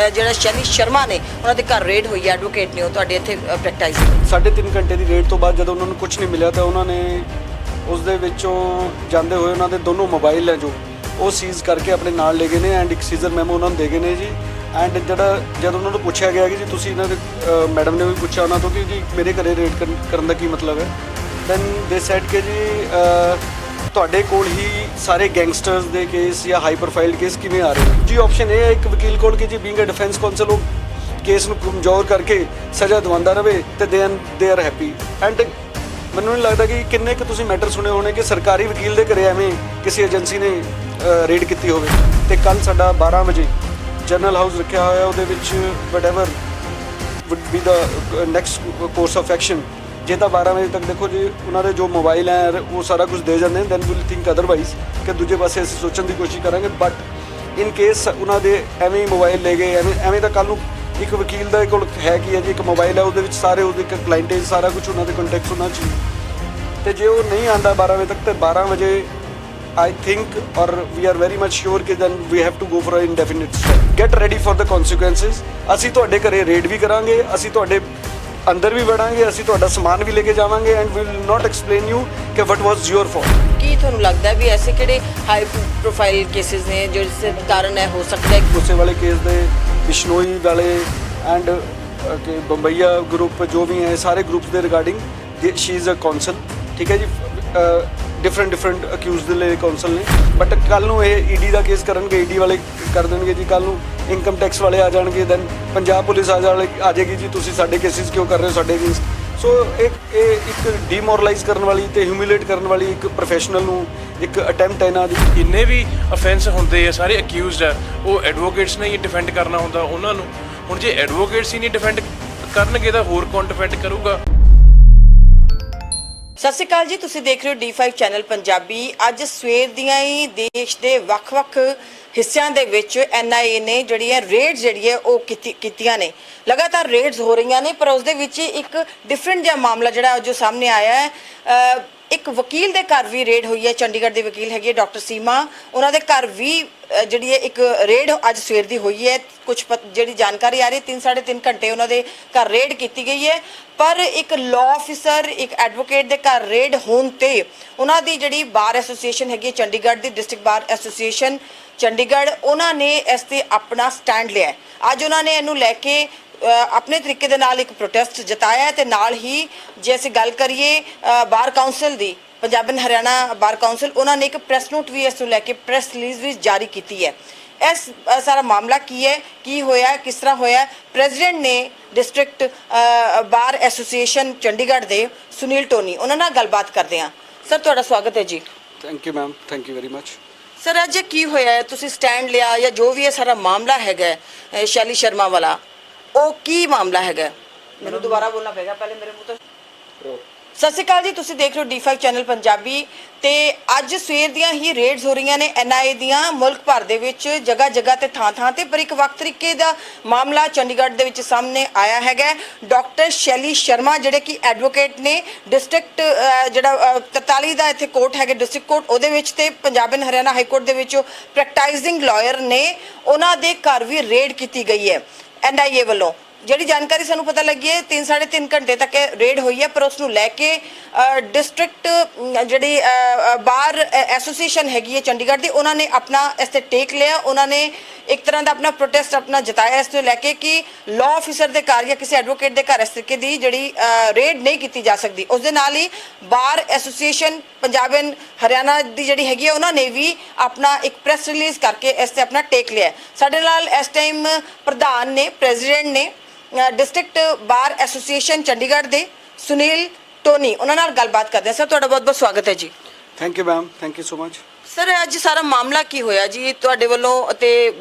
ਜਿਹੜਾ ਸ਼ੈਲੀ ਸ਼ਰਮਾ ਨੇ ਉਹਨਾਂ ਦੇ ਘਰ ਰੇਡ ਹੋਈ ਹੈ, ਐਡਵੋਕੇਟ ਨੇ, ਉਹ ਤੁਹਾਡੇ ਇੱਥੇ ਪ੍ਰੈਕਟਿਸ 3.5 ਘੰਟੇ ਦੀ ਰੇਡ ਤੋਂ ਬਾਅਦ ਜਦੋਂ ਉਹਨਾਂ ਨੂੰ ਕੁਝ ਨਹੀਂ ਮਿਲਿਆ ਤਾਂ ਉਹਨਾਂ ਨੇ ਉਸ ਦੇ ਵਿੱਚੋਂ ਜਾਂਦੇ ਹੋਏ ਉਹਨਾਂ ਦੇ ਦੋਨੋਂ ਮੋਬਾਈਲ ਹੈ ਜੋ ਉਹ ਸੀਜ਼ ਕਰਕੇ ਆਪਣੇ ਨਾਲ ਲੈ ਗਏ ਨੇ ਐਂਡ ਇੱਕ ਸੀਜ਼ਰ ਮੈਮੋ ਉਹਨਾਂ ਨੂੰ ਦੇ ਗਏ ਨੇ ਜੀ। ਐਂਡ ਜਦੋਂ ਉਹਨਾਂ ਨੂੰ ਪੁੱਛਿਆ ਗਿਆ ਕਿ ਜੀ ਤੁਸੀਂ ਇਹਨਾਂ ਦੇ ਮੈਡਮ ਨੇ ਵੀ ਪੁੱਛਿਆ ਉਹਨਾਂ ਤੋਂ ਕਿ ਜੀ ਮੇਰੇ ਘਰੇ ਰੇਡ ਕਰਨ ਦਾ ਕੀ ਮਤਲਬ ਹੈ, ਦੈਨ ਦੇ ਸੈਡ ਕਿ ਜੀ ਤੁਹਾਡੇ ਕੋਲ ਹੀ ਸਾਰੇ ਗੈਂਗਸਟਰਸ ਦੇ ਕੇਸ ਜਾਂ ਹਾਈ ਪ੍ਰੋਫਾਈਲ ਕੇਸ ਕਿਵੇਂ ਆ ਰਹੇ ਨੇ ਜੀ। ਆਪਸ਼ਨ ਇਹ ਹੈ ਇੱਕ ਵਕੀਲ ਕੋਲ ਕਿ ਜੀ ਬੀਇੰਗ ਅ ਡਿਫੈਂਸ ਕਾਉਂਸਲ ਉਹ ਕੇਸ ਨੂੰ ਕਮਜ਼ੋਰ ਕਰਕੇ ਸਜ਼ਾ ਦਿਵਾਉਂਦਾ ਰਹੇ ਤੇ ਦੇ ਆਰ ਹੈਪੀ। ਐਂਡ ਮੈਨੂੰ ਨਹੀਂ ਲੱਗਦਾ ਕਿ ਕਿੰਨੇ ਕੁ ਤੁਸੀਂ ਮੈਟਰ ਸੁਣੇ ਹੋਣੇ ਕਿ ਸਰਕਾਰੀ ਵਕੀਲ ਦੇ ਘਰੇ ਐਵੇਂ ਕਿਸੇ ਏਜੰਸੀ ਨੇ ਰੇਡ ਕੀਤੀ ਹੋਵੇ। ਤੇ ਕੱਲ ਸਾਡਾ 12 ਵਜੇ ਜਨਰਲ ਹਾਊਸ ਰੱਖਿਆ ਹੋਇਆ, ਉਹਦੇ ਵਿੱਚ whatever wood B the next course of action. ਜੇ ਤਾਂ 12 ਵਜੇ ਤੱਕ ਦੇਖੋ ਜੀ ਉਹਨਾਂ ਦੇ ਜੋ ਮੋਬਾਈਲ ਹੈ ਉਹ ਸਾਰਾ ਕੁਝ ਦੇ ਜਾਂਦੇ ਨੇ, ਦੈਨ ਵਿਲ ਥਿੰਕ ਅਦਰਵਾਈਜ਼ ਕਿ ਦੂਜੇ ਪਾਸੇ ਅਸੀਂ ਸੋਚਣ ਦੀ ਕੋਸ਼ਿਸ਼ ਕਰਾਂਗੇ। ਬਟ ਇਨ ਕੇਸ ਉਹਨਾਂ ਦੇ ਐਵੇਂ ਹੀ ਮੋਬਾਈਲ ਲੈ ਗਏ ਐਵੇਂ ਤਾਂ ਕੱਲ੍ਹ ਨੂੰ ਇੱਕ ਵਕੀਲ ਦਾ ਕੋਲ ਹੈ ਕੀ ਹੈ ਜੀ ਇੱਕ ਮੋਬਾਈਲ ਹੈ ਉਹਦੇ ਵਿੱਚ ਸਾਰੇ ਉਹਦੇ ਕਲਾਇੰਟੇਜ ਸਾਰਾ ਕੁਝ ਉਹਨਾਂ ਦੇ ਕੰਟੈਕਟਸ ਹੋਣਾ ਚਾਹੀਏ। ਤੇ ਜੇ ਉਹ ਨਹੀਂ ਆਉਂਦਾ 12 ਵਜੇ ਤੱਕ ਤੇ 12 ਵਜੇ I think or we are very much sure ਕਿ then we have to go for an indefinite stay. Get ready for the consequences. ਅਸੀਂ ਤੁਹਾਡੇ ਘਰੇ ਰੇਡ ਵੀ ਕਰਾਂਗੇ, ਅਸੀਂ ਤੁਹਾਡੇ ਅੰਦਰ ਵੀ ਵੜਾਂਗੇ, ਅਸੀਂ ਤੁਹਾਡਾ ਸਮਾਨ ਵੀ ਲੈ ਕੇ ਜਾਵਾਂਗੇ and we will not explain you ਕਿ what was your fault. ਕੀ ਤੁਹਾਨੂੰ ਲੱਗਦਾ ਵੀ ਐਸੇ ਕਿਹੜੇ ਹਾਈ ਪ੍ਰੋਫਾਈਲ ਕੇਸਿਸ ਨੇ ਜੋ ਇਸ ਦੇ ਕਾਰਨ ਹੈ ਹੋ ਸਕਦਾ ਹੈ ਗੁੱਸੇ ਵਾਲੇ ਕੇਸ ਦੇ ਬਿਸ਼ਨੋਈ ਵਾਲੇ ਐਂਡ ਕਿ ਬੰਬਈਆ ਗਰੁੱਪ ਜੋ ਵੀ ਹੈ ਸਾਰੇ ਗਰੁੱਪਸ ਦੇ regarding she is a counsel, ਠੀਕ ਹੈ ਜੀ। ਡਿਫਰੈਂਟ ਅਕਿਊਜ਼ ਦੇ ਲਈ ਕਾਉਂਸਲ ਨੇ। ਬਟ ਕੱਲ੍ਹ ਨੂੰ ਇਹ ਈਡੀ ਦਾ ਕੇਸ ਕਰਨਗੇ, ਈਡੀ ਵਾਲੇ ਕਰ ਦੇਣਗੇ ਜੀ, ਕੱਲ੍ਹ ਨੂੰ ਇਨਕਮ ਟੈਕਸ ਵਾਲੇ ਆ ਜਾਣਗੇ, ਦੈਨ ਪੰਜਾਬ ਪੁਲਿਸ ਆ ਜਾਏਗੀ ਜੀ ਤੁਸੀਂ ਸਾਡੇ ਕੇਸਿਸ ਕਿਉਂ ਕਰ ਰਹੇ ਹੋ ਸਾਡੇ ਅਗੇਂਸਟ। ਸੋ ਇਹ ਇੱਕ ਡੀਮੋਰਲਾਈਜ਼ ਕਰਨ ਵਾਲੀ ਤੇ ਹਿਊਮਿਲੇਟ ਕਰਨ ਵਾਲੀ ਇੱਕ ਪ੍ਰੋਫੈਸ਼ਨਲ ਨੂੰ ਇੱਕ ਅਟੈਂਪਟ ਹੈ ਇਹਨਾਂ ਦੀ। ਜਿੰਨੇ ਵੀ ਅਫੈਂਸ ਹੁੰਦੇ ਆ ਸਾਰੇ ਅਕਿਊਜ਼ਡ ਆ, ਉਹ ਐਡਵੋਕੇਟਸ ਨੇ ਹੀ ਡਿਫੈਂਡ ਕਰਨਾ ਹੁੰਦਾ ਉਹਨਾਂ ਨੂੰ। ਹੁਣ ਜੇ ਐਡਵੋਕੇਟਸ ਹੀ ਨਹੀਂ ਡਿਫੈਂਡ ਕਰਨਗੇ ਤਾਂ ਹੋਰ ਕੌਣ ਡਿਫੈਂਡ ਕਰੂਗਾ। ਸਤਿ ਸ਼੍ਰੀ ਅਕਾਲ ਜੀ, ਤੁਸੀਂ ਦੇਖ ਰਹੇ ਹੋ D5 ਚੈਨਲ ਪੰਜਾਬੀ। ਅੱਜ ਸਵੇਰ ਦੀਆਂ ਹੀ ਦੇਸ਼ ਦੇ ਵੱਖ-ਵੱਖ ਹਿੱਸਿਆਂ ਦੇ ਵਿੱਚ NIA ਨੇ ਜਿਹੜੀ ਹੈ ਰੇਡਸ ਜਿਹੜੀ ਹੈ ਉਹ ਕੀਤੀਆਂ ਨੇ। ਲਗਾਤਾਰ ਰੇਡਸ ਹੋ ਰਹੀਆਂ ਨੇ, ਪਰ ਉਸ ਦੇ ਵਿੱਚ ਇੱਕ ਡਿਫਰੈਂਟ ਜਿਹਾ ਮਾਮਲਾ ਜਿਹੜਾ ਜੋ ਸਾਹਮਣੇ ਆਇਆ ਹੈ। ਇੱਕ ਵਕੀਲ ਦੇ ਘਰ ਵੀ ਰੇਡ ਹੋਈ ਹੈ, ਚੰਡੀਗੜ੍ਹ ਦੇ ਵਕੀਲ ਹੈਗੇ ਡਾਕਟਰ ਸੀਮਾ, ਉਹਨਾਂ ਦੇ ਘਰ ਵੀ ਜਿਹੜੀ ਹੈ ਇੱਕ ਰੇਡ ਅੱਜ ਸਵੇਰ ਦੀ ਹੋਈ ਹੈ। ਕੁਝ ਜਿਹੜੀ ਜਾਣਕਾਰੀ ਆ ਰਹੀ 3-3.5 ਘੰਟੇ ਉਹਨਾਂ ਦੇ ਘਰ ਰੇਡ ਕੀਤੀ ਗਈ ਹੈ। ਪਰ ਇੱਕ ਲਾਅ ਆਫਿਸਰ ਇੱਕ ਐਡਵੋਕੇਟ ਦੇ ਘਰ ਰੇਡ ਹੋਣ ਤੇ ਉਹਨਾਂ ਦੀ ਜਿਹੜੀ ਬਾਰ ਐਸੋਸੀਏਸ਼ਨ ਹੈਗੀ ਚੰਡੀਗੜ੍ਹ ਦੀ, ਡਿਸਟ੍ਰਿਕਟ ਬਾਰ ਐਸੋਸੀਏਸ਼ਨ ਚੰਡੀਗੜ੍ਹ, ਉਹਨਾਂ ਨੇ ਇਸ ਤੇ ਆਪਣਾ ਸਟੈਂਡ ਲਿਆ। ਅੱਜ ਉਹਨਾਂ ਨੇ ਇਹਨੂੰ ਲੈ ਕੇ ਆਪਣੇ ਤਰੀਕੇ ਦੇ ਨਾਲ ਇੱਕ ਪ੍ਰੋਟੈਸਟ ਜਤਾਇਆ ਤੇ ਨਾਲ ਹੀ ਜੇ ਅਸੀਂ ਗੱਲ ਕਰੀਏ ਬਾਰ council the, Punjab and Haryana bar council, ਉਹਨਾਂ ਨੇ ਇੱਕ ਪ੍ਰੈਸ ਨੋਟ ਵੀ ਇਸ ਨੂੰ ਲੈ ਕੇ ਪ੍ਰੈਸ ਰਿਲੀਜ਼ ਵੀ ਜਾਰੀ ਕੀਤੀ ਹੈ। ਇਸ ਸਾਰਾ ਮਾਮਲਾ ਕੀ ਹੈ, ਕੀ ਹੋਇਆ, ਕਿਸ ਤਰ੍ਹਾਂ ਹੋਇਆ, ਪ੍ਰੈਜ਼ੀਡੈਂਟ ਨੇ ਡਿਸਟ੍ਰਿਕਟ ਬਾਰ ਐਸੋਸੀਏਸ਼ਨ ਚੰਡੀਗੜ੍ਹ ਦੇ ਸੁਨੀਲ ਟੋਨੀ, ਉਹਨਾਂ ਨਾਲ ਗੱਲਬਾਤ ਕਰਦੇ ਹਾਂ। ਸਰ ਤੁਹਾਡਾ ਸਵਾਗਤ ਹੈ ਜੀ। Thank you ma'am, thank you very much. Sir ਅੱਜ ਕੀ ਹੋਇਆ ਹੈ, ਤੁਸੀਂ ਸਟੈਂਡ ਲਿਆ ਜਾਂ ਜੋ ਵੀ ਇਹ ਸਾਰਾ ਮਾਮਲਾ ਹੈਗਾ ਸ਼ੈਲੀ ਸ਼ਰਮਾ ਵਾਲਾ, ਉਹ ਕੀ ਮਾਮਲਾ ਹੈਗਾ? ਮੈਨੂੰ ਦੁਬਾਰਾ ਬੋਲਣਾ ਪਏਗਾ ਪਹਿਲੇ ਮੇਰੇ ਮੂੰਹ ਤੋਂ। ਸਤਿ ਸ਼੍ਰੀ ਅਕਾਲ ਜੀ, ਤੁਸੀਂ ਦੇਖ ਰਹੇ ਹੋ D5 ਚੈਨਲ ਪੰਜਾਬੀ। ਤੇ ਅੱਜ ਸਵੇਰ ਦੀਆਂ ਹੀ ਰੇਡਸ ਹੋ ਰਹੀਆਂ ਨੇ NIA ਦੀਆਂ ਮੁਲਕ ਭਰ ਦੇ ਵਿੱਚ, ਜਗ੍ਹਾ ਜਗ੍ਹਾ ਤੇ ਥਾਂ ਤੇ, ਪਰ ਇੱਕ ਵੱਖ ਤਰੀਕੇ ਦਾ ਮਾਮਲਾ ਚੰਡੀਗੜ੍ਹ ਦੇ ਵਿੱਚ ਸਾਹਮਣੇ ਆਇਆ ਹੈਗਾ। ਡਾਕਟਰ ਸ਼ੈਲੀ ਸ਼ਰਮਾ ਜਿਹੜੇ ਕਿ ਐਡਵੋਕੇਟ ਨੇ, ਡਿਸਟ੍ਰਿਕਟ ਜਿਹੜਾ 43 ਦਾ ਇੱਥੇ ਕੋਰਟ ਹੈਗਾ ਡਿਸਟ੍ਰਿਕਟ ਕੋਰਟ, ਉਹਦੇ ਵਿੱਚ ਤੇ Punjab and Haryana high court ਦੇ ਵਿੱਚ ਪ੍ਰੈਕਟਾਈਜ਼ਿੰਗ ਲਾਇਰ ਨੇ, ਉਹਨਾਂ ਦੇ ਘਰ ਵੀ ਰੇਡ ਕੀਤੀ ਗਈ ਹੈ NIA ਵੱਲੋਂ। ਜਿਹੜੀ ਜਾਣਕਾਰੀ ਸਾਨੂੰ ਪਤਾ ਲੱਗੀ ਹੈ 3-3.5 ਘੰਟੇ ਤੱਕ ਰੇਡ ਹੋਈ ਹੈ, ਪਰ ਉਸ ਨੂੰ ਲੈ ਕੇ ਡਿਸਟ੍ਰਿਕਟ ਜਿਹੜੀ ਬਾਰ ਐਸੋਸੀਏਸ਼ਨ ਹੈਗੀ ਹੈ ਚੰਡੀਗੜ੍ਹ ਦੀ, ਉਹਨਾਂ ਨੇ ਆਪਣਾ ਇਸ ਤੇ ਟੇਕ ਲਿਆ। ਉਹਨਾਂ ਨੇ ਇੱਕ ਤਰ੍ਹਾਂ ਦਾ ਆਪਣਾ ਪ੍ਰੋਟੈਸਟ ਆਪਣਾ ਜਤਾਇਆ ਇਸ ਨੂੰ ਲੈ ਕੇ ਕਿ ਲਾਅ ਆਫਿਸਰ ਦੇ ਘਰ ਜਾਂ ਕਿਸੇ ਐਡਵੋਕੇਟ ਦੇ ਘਰ ਇਸ ਤਰੀਕੇ ਦੀ ਜਿਹੜੀ ਰੇਡ ਨਹੀਂ ਕੀਤੀ ਜਾ ਸਕਦੀ। ਉਸ ਦੇ ਨਾਲ ਹੀ bar association Punjab and Haryana ਦੀ ਜਿਹੜੀ ਹੈਗੀ ਹੈ ਉਹਨਾਂ ਨੇ ਵੀ ਆਪਣਾ ਇੱਕ ਪ੍ਰੈਸ ਰਿਲੀਜ਼ ਕਰਕੇ ਇਸ ਤੇ ਆਪਣਾ ਟੇਕ ਲਿਆ। ਸਾਡੇ ਨਾਲ ਇਸ ਟਾਈਮ ਪ੍ਰਧਾਨ ਨੇ, ਪ੍ਰੈਜ਼ੀਡੈਂਟ ਨੇ ਡਿਸਟ੍ਰਿਕਟ ਬਾਰ ਐਸੋਸੀਏਸ਼ਨ ਚੰਡੀਗੜ੍ਹ ਦੇ ਸੁਨੀਲ ਟੋਨੀ, ਉਹਨਾਂ ਨਾਲ ਗੱਲਬਾਤ ਕਰਦੇ ਹਾਂ। ਸਰ ਤੁਹਾਡਾ ਬਹੁਤ ਬਹੁਤ ਸਵਾਗਤ ਹੈ ਜੀ। Thank you ma'am, thank you so much. Sir ਅੱਜ ਸਾਰਾ ਮਾਮਲਾ ਕੀ ਹੋਇਆ ਜੀ ਤੁਹਾਡੇ ਵੱਲੋਂ ਅਤੇ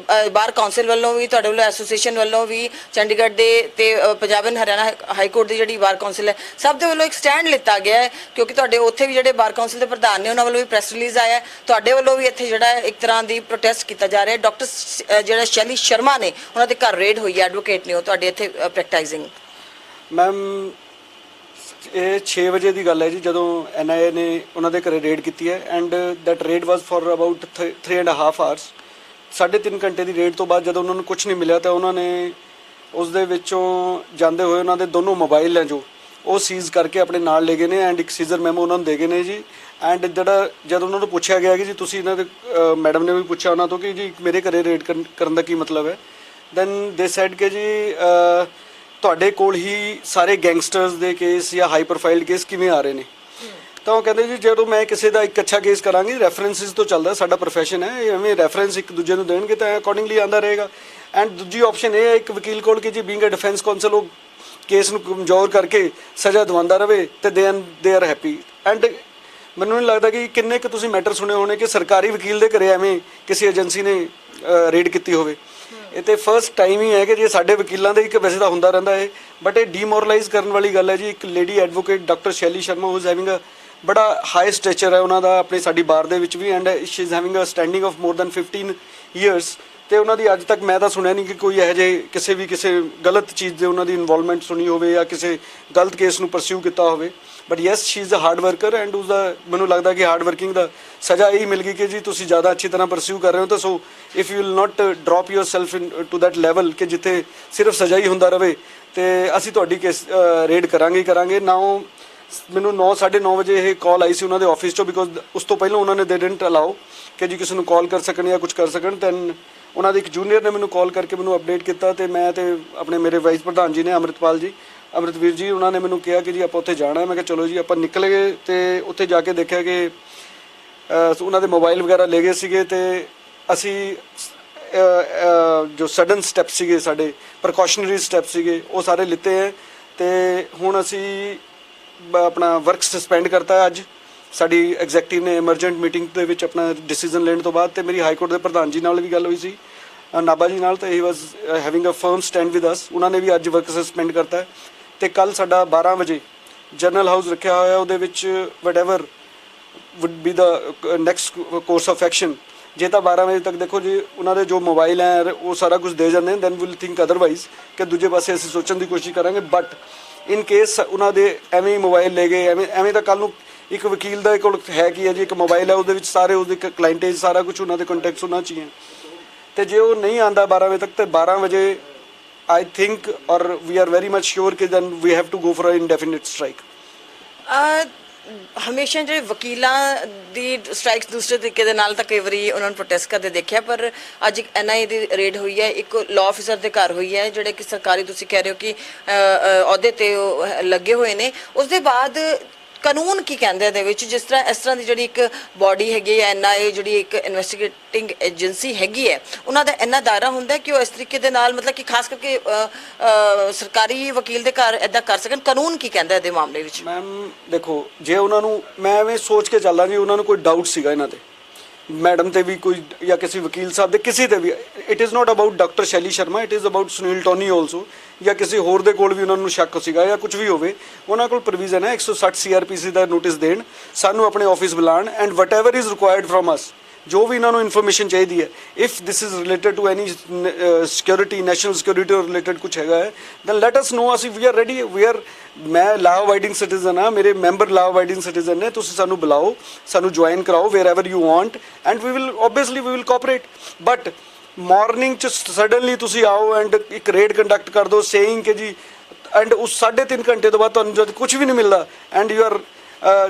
ਬਾਰ ਕਾਉਂਸਲ ਵੱਲੋਂ ਵੀ, ਤੁਹਾਡੇ ਵੱਲੋਂ ਐਸੋਸੀਏਸ਼ਨ ਵੱਲੋਂ ਵੀ, ਚੰਡੀਗੜ੍ਹ ਦੇ ਤੇ Punjab and Haryana high court ਦੀ ਜਿਹੜੀ ਬਾਰ ਕਾਉਂਸਲ ਹੈ ਸਭ ਦੇ ਵੱਲੋਂ ਇੱਕ ਸਟੈਂਡ ਲਿੱਤਾ ਗਿਆ ਹੈ, ਕਿਉਂਕਿ ਤੁਹਾਡੇ ਉੱਥੇ ਵੀ ਜਿਹੜੇ ਬਾਰ ਕਾਉਂਸਲ ਦੇ ਪ੍ਰਧਾਨ ਨੇ ਉਹਨਾਂ ਵੱਲੋਂ ਵੀ ਪ੍ਰੈਸ ਰਿਲੀਜ਼ ਆਇਆ ਹੈ, ਤੁਹਾਡੇ ਵੱਲੋਂ ਵੀ ਇੱਥੇ ਜਿਹੜਾ ਇੱਕ ਤਰ੍ਹਾਂ ਦੀ ਪ੍ਰੋਟੈਸਟ ਕੀਤਾ ਜਾ ਰਿਹਾ ਹੈ। ਡਾਕਟਰ ਜਿਹੜਾ ਸ਼ੈਲੀ ਸ਼ਰਮਾ ਨੇ ਉਹਨਾਂ ਦੇ ਘਰ ਰੇਡ ਹੋਈ ਹੈ, ਐਡਵੋਕੇਟ ਨੇ ਉਹ ਤੁਹਾਡੇ ਇੱਥੇ ਪ੍ਰੈਕਟਾਈਜ਼ਿੰਗ। ਮੈਮ ਇਹ 6 ਵਜੇ ਦੀ ਗੱਲ ਹੈ ਜੀ ਜਦੋਂ NIA ਨੇ ਉਹਨਾਂ ਦੇ ਘਰੇ ਰੇਡ ਕੀਤੀ ਹੈ and that raid was for about 3.5 hours. 3.5 ਘੰਟੇ ਦੀ ਰੇਡ ਤੋਂ ਬਾਅਦ ਜਦੋਂ ਉਹਨਾਂ ਨੂੰ ਕੁਝ ਨਹੀਂ ਮਿਲਿਆ ਤਾਂ ਉਹਨਾਂ ਨੇ ਉਸ ਦੇ ਵਿੱਚੋਂ ਜਾਂਦੇ ਹੋਏ ਉਹਨਾਂ ਦੇ ਦੋਨੋਂ ਮੋਬਾਈਲ ਹੈ ਜੋ ਉਹ ਸੀਜ਼ ਕਰਕੇ ਆਪਣੇ ਨਾਲ ਲੈ ਗਏ ਨੇ ਐਂਡ ਇੱਕ ਸੀਜ਼ਰ ਮੈਮੋ ਉਹਨਾਂ ਨੂੰ ਦੇ ਗਏ ਨੇ ਜੀ। ਐਂਡ ਜਿਹੜਾ ਜਦੋਂ ਉਹਨਾਂ ਨੂੰ ਪੁੱਛਿਆ ਗਿਆ ਕਿ ਜੀ ਤੁਸੀਂ ਇਹਨਾਂ ਦੇ ਮੈਡਮ ਨੇ ਵੀ ਪੁੱਛਿਆ ਉਹਨਾਂ ਤੋਂ ਕਿ ਜੀ ਮੇਰੇ ਘਰੇ ਰੇਡ ਕਰਨ ਦਾ ਕੀ ਮਤਲਬ ਹੈ, ਦੈਨ ਦੇ ਸੈਡ ਕਿ ਜੀ ਤੁਹਾਡੇ ਕੋਲ ਹੀ ਸਾਰੇ ਗੈਂਗਸਟਰਸ ਦੇ ਕੇਸ ਜਾਂ ਹਾਈ ਪ੍ਰੋਫਾਈਲ ਕੇਸ ਕਿਵੇਂ ਆ ਰਹੇ ਨੇ। ਤਾਂ ਉਹ ਕਹਿੰਦੇ ਜੀ ਜਦੋਂ ਮੈਂ ਕਿਸੇ ਦਾ ਇੱਕ ਅੱਛਾ ਕੇਸ ਕਰਾਂਗੀ, ਰੈਫਰੈਂਸਿਸ ਤੋਂ ਚੱਲਦਾ ਸਾਡਾ ਪ੍ਰੋਫੈਸ਼ਨ ਹੈ, ਐਵੇਂ ਰੈਫਰੈਂਸ ਇੱਕ ਦੂਜੇ ਨੂੰ ਦੇਣਗੇ ਤਾਂ ਅਕੋਰਡਿੰਗਲੀ ਆਉਂਦਾ ਰਹੇਗਾ। ਐਂਡ ਦੂਜੀ ਆਪਸ਼ਨ ਇਹ ਹੈ ਇੱਕ ਵਕੀਲ ਕੋਲ ਕਿ ਜੀ ਬੀਇੰਗ ਅ ਡਿਫੈਂਸ ਕਾਉਂਸਲ ਉਹ ਕੇਸ ਨੂੰ ਕਮਜ਼ੋਰ ਕਰਕੇ ਸਜ਼ਾ ਦਿਵਾਉਂਦਾ ਰਹੇ ਤੇ ਦੇ ਆਰ ਹੈਪੀ। ਐਂਡ ਮੈਨੂੰ ਨਹੀਂ ਲੱਗਦਾ ਕਿ ਕਿੰਨੇ ਕੁ ਤੁਸੀਂ ਮੈਟਰ ਸੁਣੇ ਹੋਣੇ ਕਿ ਸਰਕਾਰੀ ਵਕੀਲ ਦੇ ਘਰੇ ਐਵੇਂ ਕਿਸੇ ਏਜੰਸੀ ਨੇ ਰੇਡ ਕੀਤੀ ਹੋਵੇ। ਇਹ ਤੇ ਫਰਸਟ ਟਾਈਮ ਹੀ ਹੈ ਕਿ ਜੇ ਸਾਡੇ ਵਕੀਲਾਂ ਦੇ ਇੱਕ ਵੈਸੇ ਤਾਂ ਹੁੰਦਾ ਰਹਿੰਦਾ ਹੈ, ਬਟ ਇਹ ਡੀਮੋਰਲਾਈਜ਼ ਕਰਨ ਵਾਲੀ ਗੱਲ ਹੈ ਜੀ। ਇੱਕ lady advocate doctor Shelly Sharma who is having a ਬੜਾ ਹਾਈ ਸਟੇਚਰ ਹੈ ਉਹਨਾਂ ਦਾ ਆਪਣੀ ਸਾਡੀ ਬਾਰ ਦੇ ਵਿੱਚ ਵੀ, and she is having a standing of more than 15 years. ਤੇ ਉਹਨਾਂ ਦੀ ਅੱਜ ਤੱਕ ਮੈਂ ਤਾਂ ਸੁਣਿਆ ਨਹੀਂ ਕਿ ਕੋਈ ਇਹੋ ਜਿਹੇ ਕਿਸੇ ਗਲਤ ਚੀਜ਼ ਦੇ ਉਹਨਾਂ ਦੀ ਇਨਵੋਲਵਮੈਂਟ ਸੁਣੀ ਹੋਵੇ ਜਾਂ ਕਿਸੇ ਗਲਤ ਕੇਸ ਨੂੰ ਪਰਸਿਊ ਕੀਤਾ ਹੋਵੇ। But yes she is a hard worker and ਉਸਦਾ ਮੈਨੂੰ ਲੱਗਦਾ ਕਿ ਹਾਰਡ ਵਰਕਿੰਗ ਦਾ ਸਜ਼ਾ ਇਹੀ ਮਿਲ ਗਈ ਕਿ ਜੀ ਤੁਸੀਂ ਜ਼ਿਆਦਾ ਅੱਛੀ ਤਰ੍ਹਾਂ ਪਰਸਿਊ ਕਰ ਰਹੇ ਹੋ ਤਾਂ so if you will not drop yourself into that level ਕਿ ਜਿੱਥੇ ਸਿਰਫ ਸਜ਼ਾ ਹੀ ਹੁੰਦਾ ਰਹੇ ਤੇ ਅਸੀਂ ਤੁਹਾਡੀ ਕੇਸ ਰੇਡ ਕਰਾਂਗੇ ਨਾ। ਮੈਨੂੰ 9:30 ਵਜੇ ਇਹ ਕਾਲ ਆਈ ਸੀ ਉਹਨਾਂ ਦੇ ਆਫਿਸ ਚੋਂ, ਬਿਕੋਜ਼ ਉਸ ਤੋਂ ਪਹਿਲਾਂ ਉਹਨਾਂ ਨੇ ਦੇ ਡਿਡਨਟ ਅਲਾਓ ਕਿ ਜੀ ਕਿਸੇ ਨੂੰ ਕਾਲ ਕਰ ਸਕਣ ਜਾਂ ਕੁਝ ਕਰ ਸਕਣ। ਦੈਨ ਉਹਨਾਂ ਦੇ ਇੱਕ ਜੂਨੀਅਰ ਨੇ ਮੈਨੂੰ ਕਾਲ ਕਰਕੇ ਮੈਨੂੰ ਅਪਡੇਟ ਕੀਤਾ ਤੇ ਮੈਂ ਤੇ ਆਪਣੇ ਮੇਰੇ ਵਾਈਸ ਪ੍ਰਧਾਨ ਜੀ ਨੇ ਅੰਮ੍ਰਿਤਵੀਰ ਜੀ, ਉਹਨਾਂ ਨੇ ਮੈਨੂੰ ਕਿਹਾ ਕਿ ਜੀ ਆਪਾਂ ਉੱਥੇ ਜਾਣਾ ਹੈ। ਮੈਂ ਕਿਹਾ ਚਲੋ ਜੀ। ਆਪਾਂ ਨਿਕਲ ਗਏ ਤੇ ਉੱਥੇ ਜਾ ਕੇ ਦੇਖਿਆ ਕਿ ਉਹਨਾਂ ਦੇ ਮੋਬਾਈਲ ਵਗੈਰਾ ਲੈ ਗਏ ਸੀਗੇ ਤੇ ਅਸੀਂ ਜੋ ਸਡਨ ਸਟੈਪ ਸੀਗੇ ਸਾਡੇ ਪ੍ਰੀਕਾਸ਼ਨਰੀ ਸਟੈਪ ਸੀਗੇ ਉਹ ਸਾਰੇ ਲਿੱਤੇ ਹੈ ਤੇ ਹੁਣ ਅਸੀਂ ਆਪਣਾ ਵਰਕ ਸਸਪੈਂਡ ਕਰਤਾ ਅੱਜ। ਸਾਡੀ ਐਗਜ਼ੈਕਟਿਵ ਨੇ ਐਮਰਜੈਂਟ ਮੀਟਿੰਗ ਦੇ ਵਿੱਚ ਆਪਣਾ ਡਿਸੀਜਨ ਲੈਣ ਤੋਂ ਬਾਅਦ ਤੇ ਮੇਰੀ ਹਾਈ ਕੋਰਟ ਦੇ ਪ੍ਰਧਾਨ ਜੀ ਨਾਲ ਵੀ ਗੱਲ ਹੋਈ ਸੀ, ਨਾਭਾ ਜੀ ਨਾਲ, ਤੇ ਹੀ was having a firm stand with us. ਉਹਨਾਂ ਨੇ ਵੀ ਅੱਜ ਵਰਕ ਸਸਪੈਂਡ ਕਰਤਾ ਤੇ ਕੱਲ ਸਾਡਾ 12 ਵਜੇ ਜਨਰਲ ਹਾਊਸ ਰੱਖਿਆ ਹੋਇਆ, ਉਹਦੇ ਵਿੱਚ whatever wood B the next course of action. ਜੇ ਤਾਂ 12 ਵਜੇ ਤੱਕ ਦੇਖੋ ਜੀ ਉਹਨਾਂ ਦੇ ਜੋ ਮੋਬਾਈਲ ਹੈ ਉਹ ਸਾਰਾ ਕੁਝ ਦੇ ਜਾਂਦੇ ਨੇ, ਦੈਨ ਵਿਲ ਥਿੰਕ ਅਦਰਵਾਈਜ਼ ਕਿ ਦੂਜੇ ਪਾਸੇ ਅਸੀਂ ਸੋਚਣ ਦੀ ਕੋਸ਼ਿਸ਼ ਕਰਾਂਗੇ। ਬਟ ਇਨ ਕੇਸ ਉਹਨਾਂ ਦੇ ਐਵੇਂ ਹੀ ਮੋਬਾਈਲ ਲੈ ਗਏ ਐਵੇਂ ਤਾਂ ਕੱਲ ਨੂੰ ਇੱਕ ਵਕੀਲ ਦਾ ਕੋਲ ਹੈ ਕੀ ਹੈ ਜੀ, ਇੱਕ ਮੋਬਾਈਲ ਹੈ ਉਹਦੇ ਵਿੱਚ ਸਾਰੇ ਉਹਦੇ ਕਲਾਇੰਟੇਜ ਸਾਰਾ ਕੁਝ ਉਹਨਾਂ ਦੇ ਕੰਟੈਕਟਸ ਹੋਣਾ ਚਾਹੀਏ। ਤੇ ਜੇ ਉਹ ਨਹੀਂ ਆਉਂਦਾ 12 ਵਜੇ ਤੱਕ ਤੇ 12 ਵਜੇ ਆਈ ਥਿੰਕ ਔਰ we are very much sure ਕਿ then we have to go for a indefinite strike. ਹਮੇਸ਼ਾ ਜਿਹੜੇ ਵਕੀਲਾਂ ਦੀ ਸਟ੍ਰਾਈਕਸ ਦੂਸਰੇ ਤਰੀਕੇ ਦੇ ਨਾਲ ਤਾਂ ਕਈ ਵਾਰੀ ਉਹਨਾਂ ਨੂੰ ਪ੍ਰੋਟੈਸਟ ਕਰਦੇ ਦੇਖਿਆ, ਪਰ ਅੱਜ ਇੱਕ NIA ਦੀ ਰੇਡ ਹੋਈ ਹੈ, ਇੱਕ ਲਾਅ ਆਫਿਸਰ ਦੇ ਘਰ ਹੋਈ ਹੈ ਜਿਹੜੇ ਕਿ ਸਰਕਾਰੀ ਤੁਸੀਂ ਕਹਿ ਰਹੇ ਹੋ ਕਿ ਅਹੁਦੇ ਤੇ ਉਹ ਲੱਗੇ ਹੋਏ ਨੇ। ਉਸ ਦੇ ਬਾਅਦ ਕਾਨੂੰਨ ਕੀ ਕਹਿੰਦੇ ਇਹਦੇ ਵਿੱਚ, ਜਿਸ ਤਰ੍ਹਾਂ ਇਸ ਤਰ੍ਹਾਂ ਦੀ ਜਿਹੜੀ ਇੱਕ ਬਾਡੀ ਹੈਗੀ ਹੈ NIA ਜਿਹੜੀ ਇੱਕ ਇਨਵੈਸਟੀਗੇਟਿੰਗ ਏਜੰਸੀ ਹੈਗੀ ਹੈ, ਉਹਨਾਂ ਦਾ ਇੰਨਾ ਦਾਇਰਾ ਹੁੰਦਾ ਕਿ ਉਹ ਇਸ ਤਰੀਕੇ ਦੇ ਨਾਲ ਮਤਲਬ ਕਿ ਖਾਸ ਕਰਕੇ ਸਰਕਾਰੀ ਵਕੀਲ ਦੇ ਘਰ ਇੱਦਾਂ ਕਰ ਸਕਣ। ਕਾਨੂੰਨ ਕੀ ਕਹਿੰਦਾ ਇਹਦੇ ਮਾਮਲੇ ਵਿੱਚ? ਮੈਮ ਦੇਖੋ, ਜੇ ਉਹਨਾਂ ਨੂੰ ਮੈਂ ਐਵੇਂ ਸੋਚ ਕੇ ਚੱਲਦਾ ਜੀ ਉਹਨਾਂ ਨੂੰ ਕੋਈ ਡਾਊਟ ਸੀਗਾ ਇਹਨਾਂ ਤੇ, ਮੈਡਮ ਤੇ ਵੀ ਕੋਈ ਜਾਂ ਕਿਸੇ ਵਕੀਲ ਸਾਹਿਬ ਦੇ ਕਿਸੇ ਤੇ ਵੀ, it is not about doctor Shelly Sharma, it is about Sunil Tony also, ਜਾਂ ਕਿਸੇ ਹੋਰ ਦੇ ਕੋਲ ਵੀ ਉਹਨਾਂ ਨੂੰ ਸ਼ੱਕ ਸੀਗਾ ਜਾਂ ਕੁਝ ਵੀ ਹੋਵੇ, ਉਹਨਾਂ ਕੋਲ ਪ੍ਰੋਵੀਜ਼ਨ ਹੈ 160 CRPC ਦਾ ਨੋਟਿਸ ਦੇਣ, ਸਾਨੂੰ ਆਪਣੇ ਆਫਿਸ ਬੁਲਾਉਣ and whatever is required from us, ਜੋ ਵੀ ਇਹਨਾਂ ਨੂੰ ਇਨਫੋਰਮੇਸ਼ਨ ਚਾਹੀਦੀ ਹੈ, if this is related to any security, national security ਤੋਂ ਰਿਲੇਟਡ ਕੁਝ ਹੈਗਾ ਹੈ, ਦੈਨ ਲੈਟ ਅਸ ਨੋ। ਅਸੀਂ ਵੀ ਆਰ ਰੈਡੀ, ਮੈਂ ਲਾਅ ਅਬਾਈਡਿੰਗ ਸਿਟੀਜ਼ਨ ਹਾਂ, ਮੇਰੇ ਮੈਂਬਰ ਲਾਅ ਅਬਾਈਡਿੰਗ ਸਿਟੀਜ਼ਨ ਨੇ, ਤੁਸੀਂ ਸਾਨੂੰ ਬੁਲਾਓ, ਸਾਨੂੰ ਜੁਆਇਨ ਕਰਾਓ wherever you want and we will obviously we will cooperate. But morning 'ਚ ਸਡਨਲੀ ਤੁਸੀਂ ਆਓ ਐਂਡ ਇੱਕ ਰੇਡ ਕੰਡਕਟ ਕਰ ਦਿਓ ਸੇਇੰਗ ਕਿ ਜੀ, ਐਂਡ ਉਸ 3.5 ਘੰਟੇ ਤੋਂ ਬਾਅਦ ਤੁਹਾਨੂੰ ਜਦ ਕੁਝ ਵੀ ਨਹੀਂ ਮਿਲਦਾ ਐਂਡ ਯੂ ਆਰ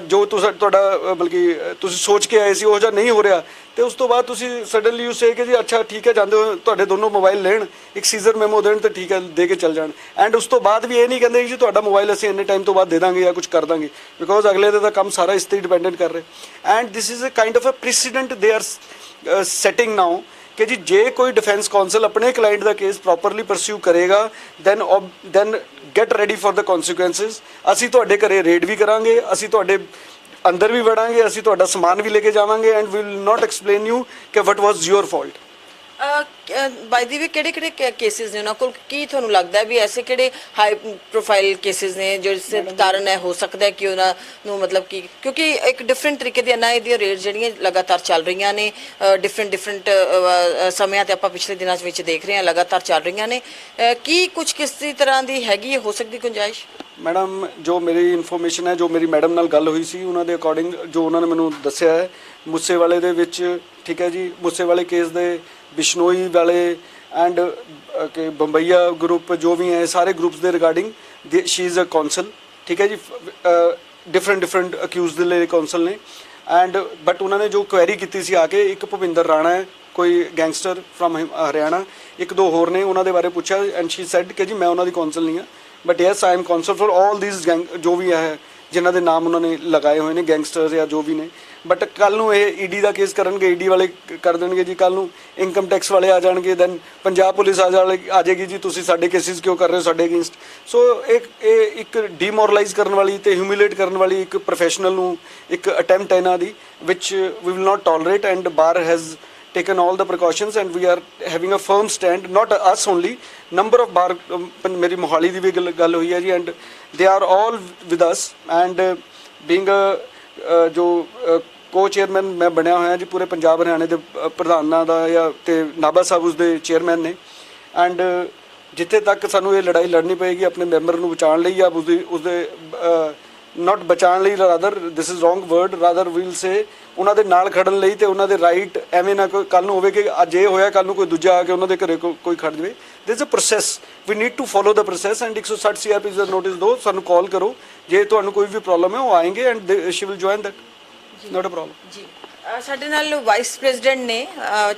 ਜੋ ਤੁਹਾਡਾ ਬਲਕਿ ਤੁਸੀਂ ਸੋਚ ਕੇ ਆਏ ਸੀ ਉਹ ਜਿਹਾ ਨਹੀਂ ਹੋ ਰਿਹਾ, ਤੇ ਉਸ ਤੋਂ ਬਾਅਦ ਤੁਸੀਂ ਸਡਨਲੀ ਯੂ ਸੇ ਕਿ ਜੀ ਅੱਛਾ ਠੀਕ ਹੈ, ਜਾਂਦੇ ਹੋ ਤੁਹਾਡੇ ਦੋਨੋਂ ਮੋਬਾਈਲ ਲੈਣ, ਇੱਕ ਸੀਜ਼ਰ ਮੈਮੋ ਦੇਣ ਤੇ ਠੀਕ ਹੈ ਦੇ ਕੇ ਚੱਲ ਜਾਣ। ਐਂਡ ਉਸ ਤੋਂ ਬਾਅਦ ਵੀ ਇਹ ਨਹੀਂ ਕਹਿੰਦੇ ਜੀ ਤੁਹਾਡਾ ਮੋਬਾਈਲ ਅਸੀਂ ਇੰਨੇ ਟਾਈਮ ਤੋਂ ਬਾਅਦ ਦੇ ਦਾਂਗੇ ਜਾਂ ਕੁਝ ਕਰ ਦਾਂਗੇ, ਬਿਕੋਜ਼ ਅਗਲੇ ਦਾ ਕੰਮ ਸਾਰਾ ਇਸ 'ਤੇ ਡਿਪੈਂਡੈਂਟ ਕਰ ਰਿਹਾ। And this is a kind of a precedent they are setting now ਕਿ ਜੀ ਜੇ ਕੋਈ ਡਿਫੈਂਸ ਕਾਉਂਸਲ ਆਪਣੇ ਕਲਾਇੰਟ ਦਾ ਕੇਸ ਪ੍ਰੋਪਰਲੀ ਪਰਸਿਊ ਕਰੇਗਾ then get ready for the consequences. ਅਸੀਂ ਤੁਹਾਡੇ ਘਰੇ ਰੇਡ ਵੀ ਕਰਾਂਗੇ, ਅਸੀਂ ਤੁਹਾਡੇ ਅੰਦਰ ਵੀ ਵੜਾਂਗੇ, ਅਸੀਂ ਤੁਹਾਡਾ ਸਮਾਨ ਵੀ ਲੈ ਕੇ ਜਾਵਾਂਗੇ and we will not explain you ਕਿ ਵਟ ਵਾਜ਼ ਯੂਅਰ ਫਾਲਟ। ਬਾਈ ਦੀ ਵੀ ਕਿਹੜੇ ਕੇਸਿਸ ਨੇ ਉਹਨਾਂ ਕੋਲ? ਕੀ ਤੁਹਾਨੂੰ ਲੱਗਦਾ ਵੀ ਐਸੇ ਕਿਹੜੇ ਹਾਈ ਪ੍ਰੋਫਾਈਲ ਕੇਸਿਸ ਨੇ ਜਿਸ ਦੇ ਕਾਰਨ ਇਹ ਹੋ ਸਕਦਾ ਕਿ ਉਹਨਾਂ ਨੂੰ ਮਤਲਬ ਕਿ ਕਿਉਂਕਿ ਇੱਕ ਡਿਫਰੈਂਟ ਤਰੀਕੇ ਦੀ NIA ਦੀਆਂ ਰੇਡ ਜਿਹੜੀਆਂ ਲਗਾਤਾਰ ਚੱਲ ਰਹੀਆਂ ਨੇ, ਡਿਫਰੈਂਟ ਸਮਿਆਂ ਤੇ ਆਪਾਂ ਪਿਛਲੇ ਦਿਨਾਂ ਵਿੱਚ ਦੇਖ ਰਹੇ ਹਾਂ ਲਗਾਤਾਰ ਚੱਲ ਰਹੀਆਂ ਨੇ, ਕੀ ਕੁਝ ਕਿਸੇ ਤਰ੍ਹਾਂ ਦੀ ਹੈਗੀ ਹੋ ਸਕਦੀ ਗੁੰਜਾਇਸ਼? ਮੈਡਮ ਜੋ ਮੇਰੀ ਇਨਫੋਰਮੇਸ਼ਨ ਹੈ, ਜੋ ਮੇਰੀ ਮੈਡਮ ਨਾਲ ਗੱਲ ਹੋਈ ਸੀ ਉਹਨਾਂ ਦੇ ਅਕੋਰਡਿੰਗ ਜੋ ਉਹਨਾਂ ਨੇ ਮੈਨੂੰ ਦੱਸਿਆ ਹੈ, ਮੂਸੇਵਾਲੇ ਦੇ ਵਿੱਚ, ਠੀਕ ਹੈ ਜੀ, ਮੂਸੇਵਾਲੇ ਕੇਸ ਦੇ ਬਿਸ਼ਨੋਈ ਵਾਲੇ ਐਂਡ ਕਿ ਬੰਬਈਆ ਗਰੁੱਪ ਜੋ ਵੀ ਹੈ, ਸਾਰੇ ਗਰੁੱਪਸ ਦੇ regarding she is a counsel, ਠੀਕ ਹੈ ਜੀ, ਡਿਫਰੈਂਟ ਅਕਿਊਜ਼ ਦੇ ਲਈ ਕੌਂਸਲ ਨੇ ਐਂਡ ਬਟ ਉਹਨਾਂ ਨੇ ਜੋ ਕੁਐਰੀ ਕੀਤੀ ਸੀ ਆ ਕੇ, ਇੱਕ ਭੁਪਿੰਦਰ ਰਾਣਾ ਹੈ ਕੋਈ ਗੈਂਗਸਟਰ ਫਰਮ ਹਰਿਆਣਾ, ਇੱਕ ਦੋ ਹੋਰ ਨੇ, ਉਹਨਾਂ ਦੇ ਬਾਰੇ ਪੁੱਛਿਆ ਐਂਡ ਸ਼ੀ ਸੈਡ ਕਿ ਜੀ ਮੈਂ ਉਹਨਾਂ ਦੀ ਕੌਂਸਲ ਨਹੀਂ ਹਾਂ, but yes I am council for all these gang ਜੋ ਵੀ ਹੈ ਜਿਨ੍ਹਾਂ ਦੇ ਨਾਮ ਉਹਨਾਂ ਨੇ ਲਗਾਏ ਹੋਏ ਨੇ ਗੈਂਗਸਟਰ ਜਾਂ ਜੋ ਵੀ ਨੇ। ਬਟ ਕੱਲ੍ਹ ਨੂੰ ਇਹ ਈਡੀ ਦਾ ਕੇਸ ਕਰਨਗੇ, ਈਡੀ ਵਾਲੇ ਕਰ ਦੇਣਗੇ ਜੀ, ਕੱਲ੍ਹ ਨੂੰ ਇਨਕਮ ਟੈਕਸ ਵਾਲੇ ਆ ਜਾਣਗੇ, ਦੈਨ ਪੰਜਾਬ ਪੁਲਿਸ ਆ ਜਾਏਗੀ ਜੀ ਤੁਸੀਂ ਸਾਡੇ ਕੇਸਿਸ ਕਿਉਂ ਕਰ ਰਹੇ ਹੋ ਸਾਡੇ ਅਗੇਂਸਟ। ਸੋ ਇਹ ਇੱਕ ਡੀਮੋਰਲਾਈਜ਼ ਕਰਨ ਵਾਲੀ ਤੇ ਹਿਊਮਿਲੇਟ ਕਰਨ ਵਾਲੀ ਇੱਕ ਪ੍ਰੋਫੈਸ਼ਨਲ ਨੂੰ ਇੱਕ ਅਟੈਂਪਟ ਹੈ ਇਹਨਾਂ ਦੀ, which we will not tolerate and bar has taken all the precautions and we are having a firm stand, not us only, number of bar ਮੇਰੀ ਮੋਹਾਲੀ ਦੀ ਵੀ ਗੱਲ ਹੋਈ ਹੈ ਜੀ and they are all with us and being a ਜੋ ਕੋ chairman ਮੈਂ ਬਣਿਆ ਹੋਇਆ ਜੀ ਪੂਰੇ ਪੰਜਾਬ ਹਰਿਆਣੇ ਦੇ ਪ੍ਰਧਾਨਾਂ ਦਾ ਜਾਂ ਤੇ ਨਾਭਾ ਸਾਹਿਬ ਉਸਦੇ ਚੇਅਰਮੈਨ ਨੇ ਐਂਡ ਜਿੱਥੇ ਤੱਕ ਸਾਨੂੰ ਇਹ ਲੜਾਈ ਲੜਨੀ ਪਏਗੀ ਆਪਣੇ ਮੈਂਬਰ ਨੂੰ ਬਚਾਉਣ ਲਈ ਜਾਂ ਉਸਦੇ ਨਾਟ ਬਚਾਉਣ ਲਈ, rather this is wrong word, rather we'll say ਉਹਨਾਂ ਦੇ ਨਾਲ ਖੜਨ ਲਈ ਤੇ ਉਹਨਾਂ ਦੇ ਰਾਈਟ ਐਵੇਂ ਨਾ ਕੋਈ ਕੱਲ੍ਹ ਨੂੰ ਹੋਵੇ ਕਿ ਅੱਜ ਇਹ ਹੋਇਆ ਕੱਲ੍ਹ ਨੂੰ ਕੋਈ ਦੂਜਾ ਆ ਕੇ ਉਹਨਾਂ ਦੇ ਘਰੇ ਕੋਈ ਖੜ ਜਾਵੇ। This is a process, we need to follow the process and 160 CRPs ਦਾ ਨੋਟਿਸ ਦਿਓ, ਸਾਨੂੰ ਕਾਲ ਕਰੋ ਜੇ ਤੁਹਾਨੂੰ ਕੋਈ ਵੀ ਪ੍ਰੋਬਲਮ ਹੈ ਉਹ ਆਏਂਗੇ and she will join that, not a problem ਜੀ। ਸਾਡੇ ਨਾਲ ਵਾਈਸ ਪ੍ਰੈਜ਼ੀਡੈਂਟ ਨੇ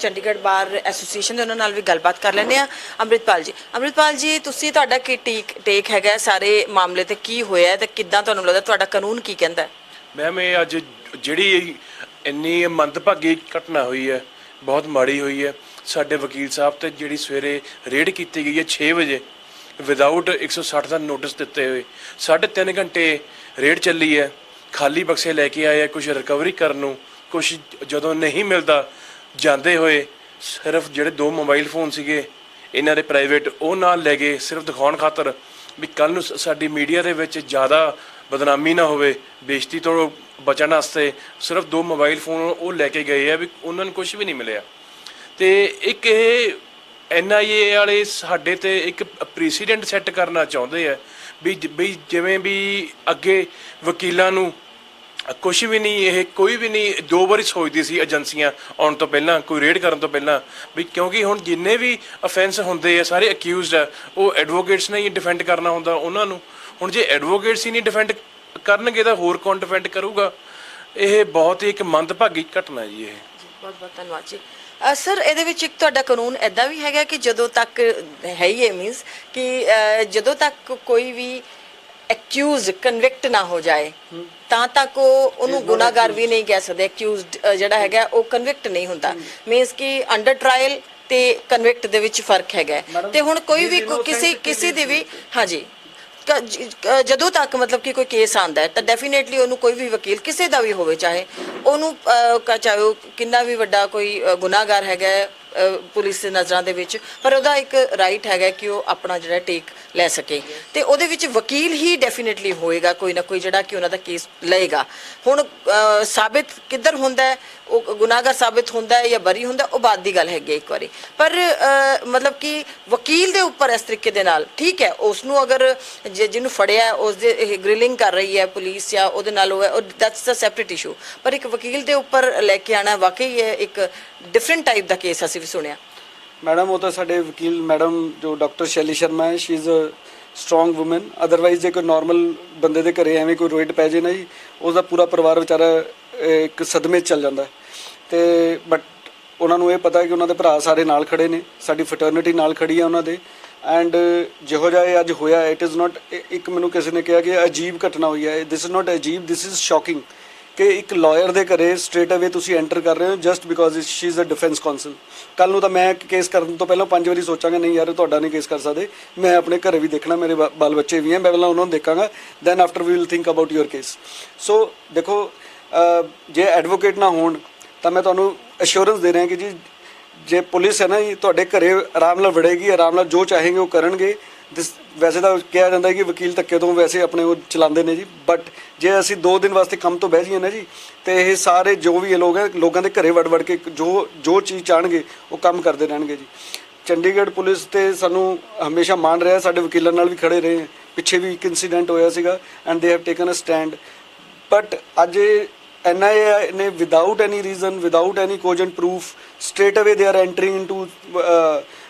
ਚੰਡੀਗੜ੍ਹ ਬਾਰ ਐਸੋਸੀਏਸ਼ਨ ਦੇ, ਉਹਨਾਂ ਨਾਲ ਵੀ ਗੱਲਬਾਤ ਕਰ ਲੈਂਦੇ ਆ। ਅੰਮ੍ਰਿਤਪਾਲ ਜੀ ਤੁਸੀਂ ਤੁਹਾਡਾ ਕੀ ਟੇਕ ਹੈਗਾ ਸਾਰੇ ਮਾਮਲੇ ਤੇ, ਕੀ ਹੋਇਆ ਤੇ ਕਿੱਦਾਂ ਤੁਹਾਨੂੰ ਲੱਗਦਾ ਤੁਹਾਡਾ ਕਾਨੂੰਨ ਕੀ ਕਹਿੰਦਾ? ਮੈਮ ਇਹ ਅੱਜ ਜਿਹੜੀ ਇੰਨੀ ਮੰਦਭਾਗੀ ਘਟਨਾ ਹੋਈ ਹੈ, ਬਹੁਤ ਮਾੜੀ ਹੋਈ ਹੈ। ਸਾਡੇ ਵਕੀਲ ਸਾਹਿਬ ਤੇ ਜਿਹੜੀ ਸਵੇਰੇ ਰੇਡ ਕੀਤੀ ਗਈ ਹੈ 6 ਵਜੇ ਵਿਦਆਊਟ 160 ਦਾ ਨੋਟਿਸ ਦਿੱਤੇ ਹੋਏ, 3.5 ਘੰਟੇ ਰੇਡ ਚੱਲੀ ਹੈ, ਖਾਲੀ ਬਕਸੇ ਲੈ ਕੇ ਆਏ ਆ, ਕੁਝ ਰਿਕਵਰੀ ਕਰਨ ਨੂੰ, ਕੁਛ ਜਦੋਂ ਨਹੀਂ ਮਿਲਦਾ ਜਾਂਦੇ ਹੋਏ ਸਿਰਫ ਜਿਹੜੇ 2 ਮੋਬਾਈਲ ਫੋਨ ਸੀਗੇ ਇਹਨਾਂ ਦੇ ਪ੍ਰਾਈਵੇਟ ਉਹ ਨਾਲ ਲੈ ਗਏ, ਸਿਰਫ ਦਿਖਾਉਣ ਖਾਤਰ ਵੀ ਕੱਲ੍ਹ ਨੂੰ ਸਾਡੀ ਮੀਡੀਆ ਦੇ ਵਿੱਚ ਜ਼ਿਆਦਾ ਬਦਨਾਮੀ ਨਾ ਹੋਵੇ, ਬੇਇੱਜ਼ਤੀ ਤੋਂ ਬਚਣ ਵਾਸਤੇ ਸਿਰਫ 2 ਮੋਬਾਈਲ ਫੋਨ ਉਹ ਲੈ ਕੇ ਗਏ ਆ, ਵੀ ਉਹਨਾਂ ਨੂੰ ਕੁਝ ਵੀ ਨਹੀਂ ਮਿਲਿਆ। ਤੇ ਇੱਕ ਇਹ NIA ਵਾਲੇ ਸਾਡੇ ਤੇ ਇੱਕ ਪ੍ਰੈਸੀਡੈਂਟ ਸੈੱਟ ਕਰਨਾ ਚਾਹੁੰਦੇ ਆ ਵੀ ਜਿਵੇਂ ਵੀ ਅੱਗੇ ਵਕੀਲਾਂ ਨੂੰ ਕੁਛ ਵੀ ਨਹੀਂ, ਇਹ ਕੋਈ ਵੀ ਨਹੀਂ 2 ਵਾਰੀ ਸੋਚਦੀ ਸੀ ਏਜੰਸੀਆਂ ਆਉਣ ਤੋਂ ਪਹਿਲਾਂ, ਕੋਈ ਰੇਡ ਕਰਨ ਤੋਂ ਪਹਿਲਾਂ, ਵੀ ਕਿਉਂਕਿ ਹੁਣ ਜਿੰਨੇ ਵੀ ਅਫੈਂਸ ਹੁੰਦੇ ਆ ਸਾਰੇ ਅਕਿਊਜ਼ਡ ਆ, ਉਹ ਐਡਵੋਕੇਟਸ ਨੇ ਹੀ ਡਿਫੈਂਡ ਕਰਨਾ ਹੁੰਦਾ ਉਹਨਾਂ ਨੂੰ। ਹੁਣ ਜੇ ਐਡਵੋਕੇਟਸ ਹੀ ਨਹੀਂ ਡਿਫੈਂਡ ਕਰਨਗੇ ਤਾਂ ਹੋਰ ਕੌਣ ਡਿਫੈਂਡ ਕਰੂਗਾ? ਇਹ ਬਹੁਤ ਹੀ ਇੱਕ ਮੰਦਭਾਗੀ ਘਟਨਾ ਜੀ ਇਹ। ਬਹੁਤ ਬਹੁਤ ਧੰਨਵਾਦ ਜੀ। ਸਰ ਇਹਦੇ ਵਿੱਚ ਇੱਕ ਤੁਹਾਡਾ ਕਾਨੂੰਨ ਐਦਾਂ ਵੀ ਹੈਗਾ ਕਿ ਜਦੋਂ ਤੱਕ ਹੈ ਹੀ ਇਹ ਮੀਨਸ ਕਿ ਜਦੋਂ ਤੱਕ ਕੋਈ ਵੀ ਐਕਿਊਜ਼ ਕਨਵਿਕਟ ਨਾ ਹੋ ਜਾਏ ਤਾਂ ਤੱਕ ਉਹਨੂੰ ਗੁਨਾਹਗਾਰ ਵੀ ਨਹੀਂ ਕਹਿ ਸਕਦੇ। ਐਕਿਊਜ਼ਡ ਜਿਹੜਾ ਹੈਗਾ ਉਹ ਕਨਵਿਕਟ ਨਹੀਂ ਹੁੰਦਾ, ਮੀਨਸ ਕਿ ਅੰਡਰ ਟ੍ਰਾਇਲ ਤੇ ਕਨਵਿਕਟ ਦੇ ਵਿੱਚ ਫਰਕ ਹੈਗਾ। ਤੇ ਹੁਣ ਕੋਈ ਵੀ ਕਿਸੇ ਦੀ ਵੀ ਹਾਂਜੀ ਜਦੋਂ ਤੱਕ ਮਤਲਬ ਕਿ ਕੋਈ ਕੇਸ ਆਉਂਦਾ ਹੈ ਤਾਂ ਡੈਫੀਨੇਟਲੀ ਉਹਨੂੰ ਕੋਈ ਵੀ ਵਕੀਲ ਕਿਸੇ ਦਾ ਵੀ ਹੋਵੇ, ਚਾਹੇ ਉਹਨੂੰ ਚਾਹੇ ਉਹ ਕਿੰਨਾ ਵੀ ਵੱਡਾ ਕੋਈ ਗੁਨਾਹਗਾਰ ਹੈਗਾ ਪੁਲਿਸ ਦੇ ਨਜ਼ਰਾਂ ਦੇ ਵਿੱਚ, ਪਰ ਉਹਦਾ ਇੱਕ ਰਾਈਟ ਹੈਗਾ ਕਿ ਉਹ ਆਪਣਾ ਜਿਹੜਾ ਟੇਕ ਲੈ ਸਕੇ ਤੇ ਉਹਦੇ ਵਿੱਚ ਵਕੀਲ ਹੀ ਡੈਫੀਨੇਟਲੀ ਹੋਏਗਾ ਕੋਈ ਨਾ ਕੋਈ ਜਿਹੜਾ ਕਿ ਉਹਨਾਂ ਦਾ ਕੇਸ ਲਏਗਾ। ਹੁਣ ਸਾਬਿਤ ਕਿੱਧਰ ਹੁੰਦਾ ਹੈ, ਉਹ ਗੁਨਾਹਗਾਰ ਸਾਬਿਤ ਹੁੰਦਾ ਹੈ ਜਾਂ ਬਰੀ ਹੁੰਦਾ, ਉਹ ਬਾਅਦ ਦੀ ਗੱਲ ਹੈਗੀ ਇੱਕ ਵਾਰੀ, ਪਰ ਮਤਲਬ ਕਿ ਵਕੀਲ ਦੇ ਉੱਪਰ ਇਸ ਤਰੀਕੇ ਦੇ ਨਾਲ ਠੀਕ ਹੈ, ਉਸ ਨੂੰ ਅਗਰ ਜਿਹਨੂੰ ਫੜਿਆ ਉਸ ਦੇ ਗ੍ਰਿਲਿੰਗ ਕਰ ਰਹੀ ਹੈ ਪੁਲਿਸ ਜਾਂ ਉਹਦੇ ਨਾਲ ਉਹ ਦੈਟਸ ਅ ਸੈਪਰੇਟ ਇਸ਼ੂ, ਪਰ ਇੱਕ ਵਕੀਲ ਦੇ ਉੱਪਰ ਲੈ ਕੇ ਆਉਣਾ ਵਾਕਈ ਇਹ ਇੱਕ ਡਿਫਰੈਂਟ ਟਾਈਪ ਦਾ ਕੇਸ ਅਸੀਂ ਵੀ ਸੁਣਿਆ। ਮੈਡਮ ਉਹ ਤਾਂ ਸਾਡੇ ਵਕੀਲ ਮੈਡਮ ਜੋ ਡਾਕਟਰ ਸ਼ੈਲੀ ਸ਼ਰਮਾ ਹੈ, she is a strong woman, otherwise ਜੇ ਕੋਈ ਨਾਰਮਲ ਬੰਦੇ ਦੇ ਘਰੇ ਐਵੇਂ ਕੋਈ ਰੋਇਟ ਪੈ ਜੇ ਨਾ ਜੀ, ਉਹਦਾ ਪੂਰਾ ਪਰਿਵਾਰ ਵਿਚਾਰਾ ਇੱਕ ਸਦਮੇ 'ਚ ਚੱਲ ਜਾਂਦਾ। ਤੇ ਬਟ ਉਹਨਾਂ ਨੂੰ ਇਹ ਪਤਾ ਕਿ ਉਹਨਾਂ ਦੇ ਭਰਾ ਸਾਰੇ ਨਾਲ ਖੜੇ ਨੇ, ਸਾਡੀ ਫਟਰਨਿਟੀ ਨਾਲ ਖੜੀ ਹੈ ਉਹਨਾਂ ਦੇ ਐਂਡ ਜਿਹੋ ਜਿਹਾ ਇਹ ਅੱਜ ਹੋਇਆ ਇਟ ਇਜ਼ ਨਾਟ, ਇੱਕ ਮੈਨੂੰ ਕਿਸੇ ਨੇ ਕਿਹਾ ਕਿ ਅਜੀਬ ਘਟਨਾ ਹੋਈ ਹੈ, ਦਿਸ ਇਜ਼ ਨਾਟ ਅਜੀਬ, ਦਿਸ ਇਜ਼ ਸ਼ੌਕਿੰਗ ਕਿ ਇੱਕ ਲਾਇਰ ਦੇ ਘਰੇ ਸਟ੍ਰੇਟ ਅਵੇ ਤੁਸੀਂ ਐਂਟਰ ਕਰ ਰਹੇ ਹੋ just because she is a defence counsel. ਕੱਲ੍ਹ ਨੂੰ ਤਾਂ ਮੈਂ ਕੇਸ ਕਰਨ ਤੋਂ ਪਹਿਲਾਂ 5 ਵਾਰੀ ਸੋਚਾਂਗਾ ਨਹੀਂ ਯਾਰ ਤੁਹਾਡਾ ਨਹੀਂ ਕੇਸ ਕਰ ਸਕਦੇ, ਮੈਂ ਆਪਣੇ ਘਰੇ ਵੀ ਦੇਖਣਾ, ਮੇਰੇ ਬਾਲ ਬੱਚੇ ਵੀ ਹੈ, ਮੈਂ ਪਹਿਲਾਂ ਉਹਨਾਂ ਨੂੰ ਦੇਖਾਂਗਾ, then after we will think about your case. So ਦੇਖੋ ਜੇ ਐਡਵੋਕੇਟ ਨਾ ਹੋਣ ਤਾਂ ਮੈਂ ਤੁਹਾਨੂੰ ਅਸ਼ੋਰੈਂਸ ਦੇ ਰਿਹਾ ਕਿ ਜੀ ਜੇ ਪੁਲਿਸ ਹੈ ਨਾ ਜੀ ਤੁਹਾਡੇ ਘਰੇ ਆਰਾਮ ਨਾਲ ਵੜੇਗੀ, ਆਰਾਮ ਨਾਲ ਜੋ ਚਾहेंगे ਉਹ ਕਰਨਗੇ। ਵੈਸੇ ਤਾਂ ਕਿਹਾ ਜਾਂਦਾ ਹੈ ਕਿ ਵਕੀਲ ਧੱਕੇ ਤੋਂ ਵੈਸੇ ਆਪਣੇ ਉਹ ਚਲਾਉਂਦੇ ਨੇ ਜੀ, ਬਟ ਜੇ ਅਸੀਂ 2 ਦਿਨ ਵਾਸਤੇ ਕੰਮ ਤੋਂ ਬਹਿ ਜਾਈਏ ਨਾ ਜੀ ਤੇ ਇਹ ਸਾਰੇ ਜੋ ਵੀ ਇਹ ਲੋਕ ਹੈ ਲੋਕਾਂ ਦੇ ਘਰੇ ਵੜ ਕੇ ਜੋ ਚੀਜ਼ ਚਾਹਣਗੇ ਉਹ ਕੰਮ ਕਰਦੇ ਰਹਿਣਗੇ ਜੀ। ਚੰਡੀਗੜ੍ਹ ਪੁਲਿਸ ਤੇ ਸਾਨੂੰ ਹਮੇਸ਼ਾ ਮਾਣ ਰਿਹਾ, ਸਾਡੇ ਵਕੀਲਾਂ ਨਾਲ ਵੀ ਖੜੇ ਰਹੇ ਪਿੱਛੇ ਵੀ ਇੱਕ ਇਨਸੀਡੈਂਟ ਹੋਇਆ ਸੀਗਾ and they have taken a stand. But ਅੱਜ NIA ਨੇ without any reason, without any cogent proof, straight away they R entering into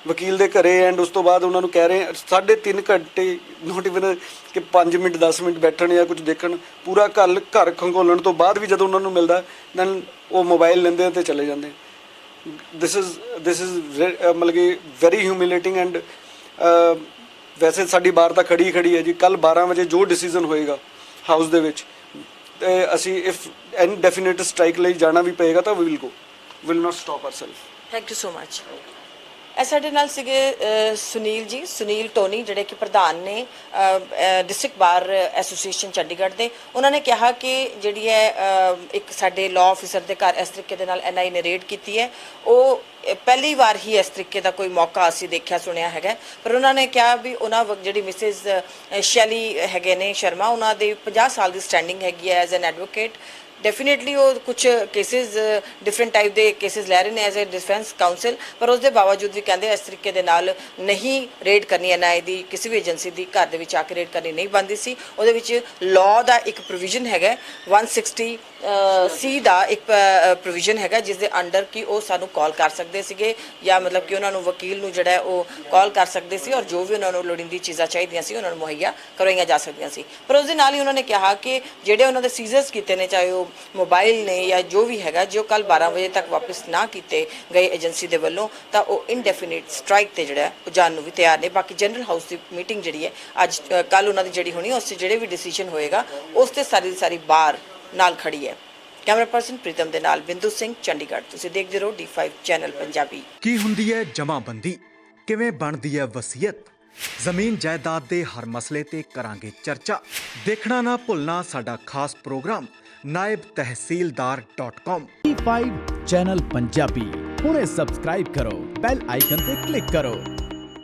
ਵਕੀਲ ਦੇ ਘਰੇ ਐਂਡ ਉਸ ਤੋਂ ਬਾਅਦ ਉਹਨਾਂ ਨੂੰ ਕਹਿ ਰਹੇ 3.5 ਘੰਟੇ, ਨੋਟ ਇਵਨ ਕਿ 5 ਮਿੰਟ 10 ਮਿੰਟ ਬੈਠਣ ਜਾਂ ਕੁਝ ਦੇਖਣ, ਪੂਰਾ ਘਰ ਖੰਗੋਲਣ ਤੋਂ ਬਾਅਦ ਵੀ ਜਦੋਂ ਉਹਨਾਂ ਨੂੰ ਮਿਲਦਾ ਦੈਨ ਉਹ ਮੋਬਾਈਲ ਲੈਂਦੇ ਤੇ ਚਲੇ ਜਾਂਦੇ। ਦਿਸ ਇਜ਼ ਮਤਲਬ ਕਿ ਵੈਰੀ ਹਿਊਮਿਲੇਟਿੰਗ ਐਂਡ ਵੈਸੇ ਸਾਡੀ ਬਾਰ ਤਾਂ ਖੜੀ ਹੈ ਜੀ। ਕੱਲ 12 ਵਜੇ ਜੋ ਡਿਸੀਜਨ ਹੋਏਗਾ ਹਾਊਸ ਦੇ ਵਿੱਚ, ਤੇ ਅਸੀਂ ਇਫ ਇਨਡੈਫੀਨਿਟ ਸਟ੍ਰਾਈਕ ਲਈ ਜਾਣਾ ਵੀ ਪਏਗਾ ਤਾਂ we will not stop ourself. Thank you so much. ਇਹ ਸਾਡੇ ਨਾਲ ਸੀਗੇ ਸੁਨੀਲ ਜੀ, ਸੁਨੀਲ ਟੋਨੀ, ਜਿਹੜੇ ਕਿ ਪ੍ਰਧਾਨ ਨੇ ਡਿਸਟ੍ਰਿਕਟ ਬਾਰ ਐਸੋਸੀਏਸ਼ਨ ਚੰਡੀਗੜ੍ਹ ਦੇ। ਉਹਨਾਂ ਨੇ ਕਿਹਾ ਕਿ ਜਿਹੜੀ ਹੈ ਇੱਕ ਸਾਡੇ ਲਾਅ ਆਫਿਸਰ ਦੇ ਘਰ ਇਸ ਤਰੀਕੇ ਦੇ ਨਾਲ NIA ਨੇ ਰੇਡ ਕੀਤੀ ਹੈ, ਉਹ ਪਹਿਲੀ ਵਾਰ ਹੀ ਇਸ ਤਰੀਕੇ ਦਾ ਕੋਈ ਮੌਕਾ ਅਸੀਂ ਦੇਖਿਆ ਸੁਣਿਆ ਹੈਗਾ। ਪਰ ਉਹਨਾਂ ਨੇ ਕਿਹਾ ਵੀ ਉਹਨਾਂ ਜਿਹੜੀ ਮਿਸਿਸ ਸ਼ੈਲੀ ਹੈਗੇ ਨੇ ਸ਼ਰਮਾ, ਉਹਨਾਂ ਦੇ 50 ਸਾਲ ਦੀ ਸਟੈਂਡਿੰਗ ਹੈਗੀ ਹੈ ਐਜ਼ ਐਨ ਐਡਵੋਕੇਟ। ਡੈਫੀਨੇਟਲੀ ਉਹ ਕੁਝ ਕੇਸਿਸ ਡਿਫਰੈਂਟ ਟਾਈਪ ਦੇ ਕੇਸਿਸ ਲੈ ਰਹੇ ਨੇ ਐਜ਼ ਅ ਡਿਫੈਂਸ ਕਾਉਂਸਲ, ਪਰ ਉਸ ਦੇ ਬਾਵਜੂਦ ਵੀ ਕਹਿੰਦੇ ਇਸ ਤਰੀਕੇ ਦੇ ਨਾਲ ਨਹੀਂ ਰੇਡ ਕਰਨੀ NIA ਦੀ, ਕਿਸੇ ਵੀ ਏਜੰਸੀ ਦੀ ਘਰ ਦੇ ਵਿੱਚ ਆ ਕੇ ਰੇਡ ਕਰਨੀ ਨਹੀਂ ਬਣਦੀ ਸੀ। ਉਹਦੇ ਵਿੱਚ ਲਾਅ ਦਾ ਇੱਕ ਪ੍ਰੋਵੀਜ਼ਨ ਹੈਗਾ 160 C ਦਾ ਇੱਕ ਪ੍ਰੋਵੀਜ਼ਨ ਹੈਗਾ, ਜਿਸ ਦੇ ਅੰਡਰ ਕਿ ਉਹ ਸਾਨੂੰ ਕਾਲ ਕਰ ਸਕਦੇ ਸੀਗੇ ਜਾਂ ਮਤਲਬ ਕਿ ਉਹਨਾਂ ਨੂੰ ਵਕੀਲ ਨੂੰ ਜਿਹੜਾ ਉਹ ਕਾਲ ਕਰ ਸਕਦੇ ਸੀ ਔਰ ਜੋ ਵੀ ਉਹਨਾਂ ਨੂੰ ਲੋੜੀਂਦੀ ਚੀਜ਼ਾਂ ਚਾਹੀਦੀਆਂ ਸੀ ਉਹਨਾਂ ਨੂੰ ਮੁਹੱਈਆ ਕਰਵਾਈਆਂ ਜਾ ਸਕਦੀਆਂ ਸੀ। ਪਰ ਉਸ ਦੇ ਨਾਲ ਹੀ ਉਹਨਾਂ ਨੇ ਕਿਹਾ ਕਿ ਜਿਹੜੇ ਉਹਨਾਂ ਦੇ ਸੀਜ਼ਰਸ ਕੀਤੇ ਨੇ, ਚਾਹੇ ਉਹ ਮੋਬਾਈਲ ਨੇ ਜਾਂ ਜੋ ਵੀ ਹੈਗਾ, ਜੋ ਕੱਲ 12 ਵਜੇ ਤੱਕ ਵਾਪਸ ਨਾ ਕੀਤੇ ਗਏ ਏਜੰਸੀ ਦੇ ਵੱਲੋਂ, ਤਾਂ ਉਹ ਇਨਡੈਫੀਨਿਟ ਸਟ੍ਰਾਈਕ ਤੇ ਜਿਹੜਾ ਉਹ ਜਾਣ ਨੂੰ ਵੀ ਤਿਆਰ ਨੇ। ਬਾਕੀ ਜਨਰਲ ਹਾਊਸ ਦੀ ਮੀਟਿੰਗ ਜਿਹੜੀ ਹੈ ਅੱਜ ਕੱਲ ਉਹਨਾਂ ਦੀ ਜਿਹੜੀ ਹੋਣੀ, ਉਸ 'ਚ ਜਿਹੜੇ ਵੀ ਡਿਸੀਜਨ ਹੋਏਗਾ ਉਸ ਤੇ ਸਾਰੀ ਬਾਰ ਨਾਲ ਖੜੀ ਹੈ। ਕੈਮਰਾ ਪਰਸਨ ਪ੍ਰੀਤਮ ਦੇ ਨਾਲ ਬਿੰਦੂ ਸਿੰਘ, ਚੰਡੀਗੜ੍ਹ। ਤੁਸੀਂ ਦੇਖਦੇ ਰਹੋ D5 ਚੈਨਲ ਪੰਜਾਬੀ। ਕੀ ਹੁੰਦੀ ਹੈ ਜਮਾਬੰਦੀ, ਕਿਵੇਂ ਬਣਦੀ ਹੈ ਵਸੀਅਤ, ਜ਼ਮੀਨ ਜਾਇਦਾਦ ਦੇ ਹਰ ਮਸਲੇ ਤੇ ਕਰਾਂਗੇ ਚਰਚਾ। ਦੇਖਣਾ ਨਾ ਭੁੱਲਣਾ ਸਾਡਾ ਖਾਸ programme naibtehsildar.com। D5 channel Punjabi ਹੁਣੇ ਸਬਸਕ੍ਰਾਈਬ ਕਰੋ, ਬੈਲ ਆਈਕਨ ਤੇ ਕਲਿੱਕ ਕਰੋ।